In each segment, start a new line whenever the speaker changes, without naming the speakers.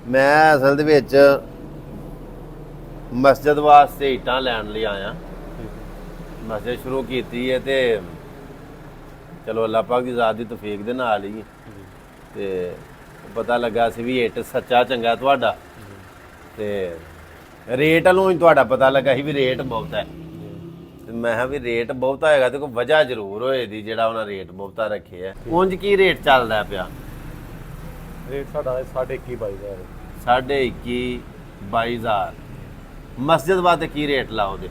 ਮੈਂ ਅਸਲ ਦੇ ਵਿੱਚ ਮਸਜਿਦ ਵਾਸਤੇ ਇੱਟਾਂ ਲੈਣ ਲਈ ਆਇਆ। ਮਸਜਿਦ ਸ਼ੁਰੂ ਕੀਤੀ ਹੈ ਤੇ ਚਲੋ ਅੱਲਾਹ ਪਾਕ ਦੀ ਜ਼ਾਤ ਦੀ ਤੌਫੀਕ ਦੇ ਨਾਲ ਹੀ ਤੇ ਪਤਾ ਲੱਗਾ ਸੀ ਵੀ ਇੱਟ ਸੱਚਾ ਚੰਗਾ ਤੁਹਾਡਾ ਤੇ ਰੇਟ ਵੱਲੋਂ ਹੀ ਤੁਹਾਡਾ ਪਤਾ ਲੱਗਾ ਸੀ ਵੀ ਰੇਟ ਬਹੁਤ ਹੈ। ਮੈਂ ਕਿਹਾ ਵੀ ਰੇਟ ਬਹੁਤਾ ਹੈਗਾ ਤੇ ਕੋਈ ਵਜ੍ਹਾ ਜ਼ਰੂਰ ਹੋਏ ਦੀ ਜਿਹੜਾ ਉਹਨਾਂ ਰੇਟ ਬਹੁਤਾ ਰੱਖਿਆ। ਉਂਝ ਕੀ ਰੇਟ ਚੱਲਦਾ ਪਿਆ?
ਰੇਟ ਸਾਡਾ 21,000
22,000। ਮਸਜਿਦ ਵਾਸਤੇ ਕੀ ਰੇਟ ਲਾਓਗੇ?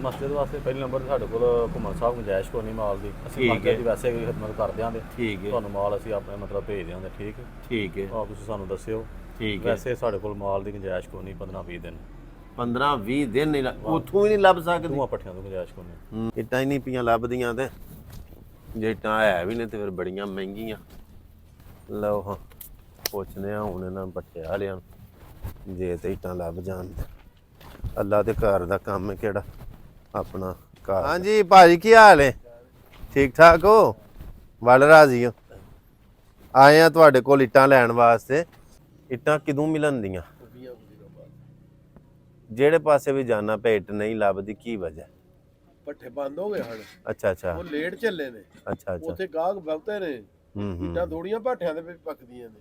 ਮਸਜਿਦ ਵਾਸਤੇ ਪਹਿਲੇ ਨੰਬਰ ਤੇ ਸਾਡੇ ਕੋਲ ਘੁੰਮਣ ਸਾਹਿਬ ਗੁੰਜਾਇਸ਼ ਕੋਈ ਨਹੀਂ ਮਾਲ ਦੀ। ਅਸੀਂ ਮਸਜਿਦ ਦੀ ਵੈਸੇ ਵੀ ਖਿਦਮਤ ਕਰਦੇ ਆਂ ਤੇ
ਠੀਕ ਹੈ
ਤੁਹਾਨੂੰ ਮਾਲ ਅਸੀਂ ਆਪਣੇ ਮਤਲਬ ਭੇਜ ਦਿਆਂਗੇ। ਠੀਕ ਹੈ
ਠੀਕ ਹੈ
ਆਪ ਤੁਸੀਂ ਸਾਨੂੰ ਦੱਸਿਓ।
ਠੀਕ ਹੈ
ਵੈਸੇ ਸਾਡੇ ਕੋਲ ਮਾਲ ਦੀ ਗੁੰਜਾਇਸ਼ ਕੋਈ ਨਹੀਂ 15-20 ਦਿਨ
15-20 ਦਿਨ ਨਹੀਂ ਉੱਥੋਂ ਵੀ ਨਹੀਂ ਲੱਭ ਸਕਦੇ।
ਤੂੰ ਪੱਠਿਆਂ ਤੋਂ ਗੁੰਜਾਇਸ਼ ਕੋਈ ਨਹੀਂ।
ਇੱਟਾਂ ਹੀ ਨਹੀਂ ਪਈਆਂ ਲੱਭਦੀਆਂ ਤੇ ਜੇ ਇੱਟਾਂ ਹੈ ਵੀ ਨੇ ਤੇ ਫਿਰ ਬੜੀਆਂ ਮਹਿੰਗੀਆਂ। ਲਓ ਹਾਂ ਪੁੱਛਦੇ ਹਾਂ ਹੁਣ ਇਹਨਾਂ ਪੱਠੇ ਵਾਲਿਆਂ ਨੂੰ ਜੇ ਤੇ ਇੱਟਾਂ ਲੱਭ ਜਾਣ। ਅੱਲਾ ਦੇ ਘਰ ਦਾ ਕੰਮ ਹੈ ਕਿਹੜਾ ਆਪਣਾ ਘਰ। ਹਾਂਜੀ ਭਾਜੀ ਕੀ ਹਾਲ ਹੈ? ਠੀਕ ਠਾਕ ਹੋ? ਵੱਲ ਰਾਜ਼ੀ ਹੋ? ਆਏ ਆ ਤੁਹਾਡੇ ਕੋਲ ਇੱਟਾਂ ਲੈਣ ਵਾਸਤੇ। ਇੱਟਾਂ ਕਿਦੋਂ ਮਿਲਣ ਦੀਆਂ? ਜਿਹੜੇ ਪਾਸੇ ਵੀ ਜਾਣਾ ਪਿਆ ਇੱਟ ਨਹੀਂ ਲੱਭਦੀ ਕੀ ਵਜ੍ਹਾ?
ਪੱਠੇ ਬੰਦ ਹੋ ਗਏ ਹਨ।
ਅੱਛਾ ਅੱਛਾ
ਉਹ ਲੇਟ ਚੱਲੇ ਨੇ।
ਅੱਛਾ ਅੱਛਾ
ਉੱਥੇ ਗਾਹਕ ਬਹੁਤੇ ਨੇ। ਇੱਟਾਂ ਥੋੜੀਆਂ ਭਾਠਿਆਂ ਦੇ ਵਿੱਚ ਪੱਕਦੀਆਂ ਨੇ।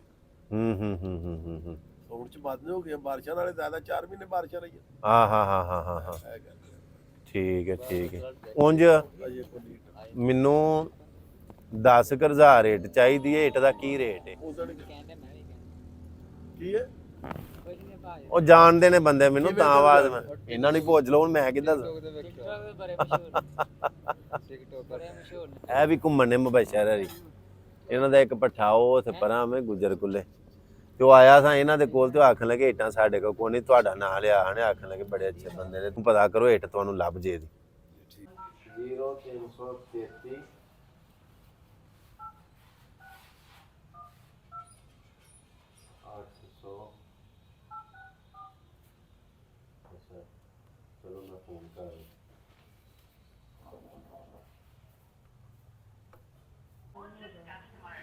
ਸੌਣ ਚ ਬੰਦ ਹੋ ਗਈਆਂ ਬਾਰਿਸ਼ਾਂ ਨਾਲੇ ਜ਼ਿਆਦਾ 4 ਮਹੀਨੇ ਬਾਰਿਸ਼ਾਂ ਰਹੀਆਂ।
ਹਾਂ ਠੀਕ ਹੈ ਠੀਕ ਹੈ। ਉਂਝ ਮੈਨੂੰ 10,000 ਰੇਟ ਚਾਹੀਦੀ ਹੈ। ਇੱਟ ਦਾ ਕੀ ਰੇਟ ਹੈ?
ਕੀ ਹੈ
ਉਹ ਜਾਣਦੇ ਨੇ ਬੰਦੇ ਮੈਨੂੰ ਤਾਂ ਆਵਾਜ਼ ਮੈਂ ਇਹਨਾਂ ਨੂੰ ਪੁੱਛ ਲਓ। ਹੁਣ ਮੈਂ ਕਿੱਦਾਂ ਇਹ ਵੀ ਘੁੰਮਣ ਨੇ ਮੁਬਸ਼ਰ ਹਰੀ ਇਹਨਾਂ ਦਾ ਇੱਕ ਪੱਠਾ ਉਹ ਉੱਥੇ ਪਰਾਂ ਮੈਂ ਗੁਜਰ ਕੁੱਲੇ ਤੇ ਉਹ ਆਇਆ ਸਾਂ ਇਹਨਾਂ ਦੇ ਕੋਲ ਤੇ ਆਖਣ ਲੱਗੇ ਇੱਟਾਂ ਸਾਡੇ ਕੋਲ ਕੋਈ ਨਹੀਂ ਤੁਹਾਡਾ ਨਾਂ ਲਿਆ ਨੇ। ਆਖਣ ਲੱਗੇ ਬੜੇ ਅੱਛੇ ਬੰਦੇ ਨੇ ਪਤਾ ਕਰੋ ਇੱਟ ਤੁਹਾਨੂੰ ਲੱਭ ਜੇ ਦੀ। 0333 800 ਚਲੋ ਮੈਂ ਫੋਨ ਕਰ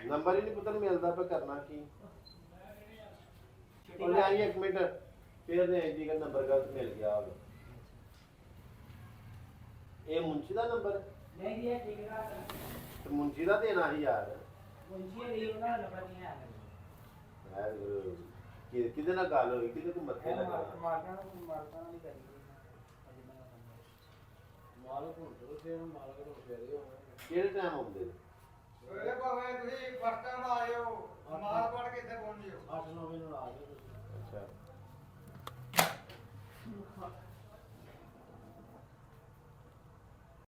ਨੰਬਰ ਹੀ ਨਹੀਂ ਪਤਾ ਮਿਲਦਾ ਪਿਆ ਕਰਨਾ ਕੀ। ਉਹ ਲੈ ਆਈਏ ਇੱਕ ਮਿੰਟ ਫੇਰ ਦੇ ਜੀ ਦਾ ਨੰਬਰ ਗਲਤ ਮਿਲ ਗਿਆ ਹੋਵੇ। ਇਹ ਮੁੰਸ਼ੀ ਦਾ ਨੰਬਰ ਨਹੀਂ ਜੀ? ਠੀਕ ਹੈ ਤੇ ਮੁੰਸ਼ੀ ਦਾ ਦੇਣਾ ਹੀ ਯਾਰ। ਮੁੰਸ਼ੀ ਨਹੀਂ ਉਹਨਾਂ ਦਾ ਨੰਬਰ ਨਹੀਂ ਹੈ। ਕਿਹਦੇ ਨਾਲ ਗੱਲ ਹੋਈ? ਕਿਹਦੇ ਕੋਲ ਮੱਥੇ ਲੱਗਾ? ਮਾਰਕਾਂ ਨਹੀਂ ਕਰੀ ਮਾਲਕ ਹੁਣ ਤੋਂ ਤੇ ਮਾਲਕ ਨੂੰ ਫੇਰੇ ਹੋ ਕਿਹੜੇ ਟਾਈਮ ਆਉਂਦੇ ਨੇ? ਸਵੇਰੇ ਭਾਵੇਂ ਤੁਸੀਂ ਫਸਟ ਟਾਈਮ ਆਇਓ ਮਾਲ ਪੜ ਕੇ ਇੱਥੇ ਪਹੁੰਚ ਜਿਓ 8-9 ਵਜੇ ਨੂੰ ਆ ਜਾਓ ਤੁਸੀਂ।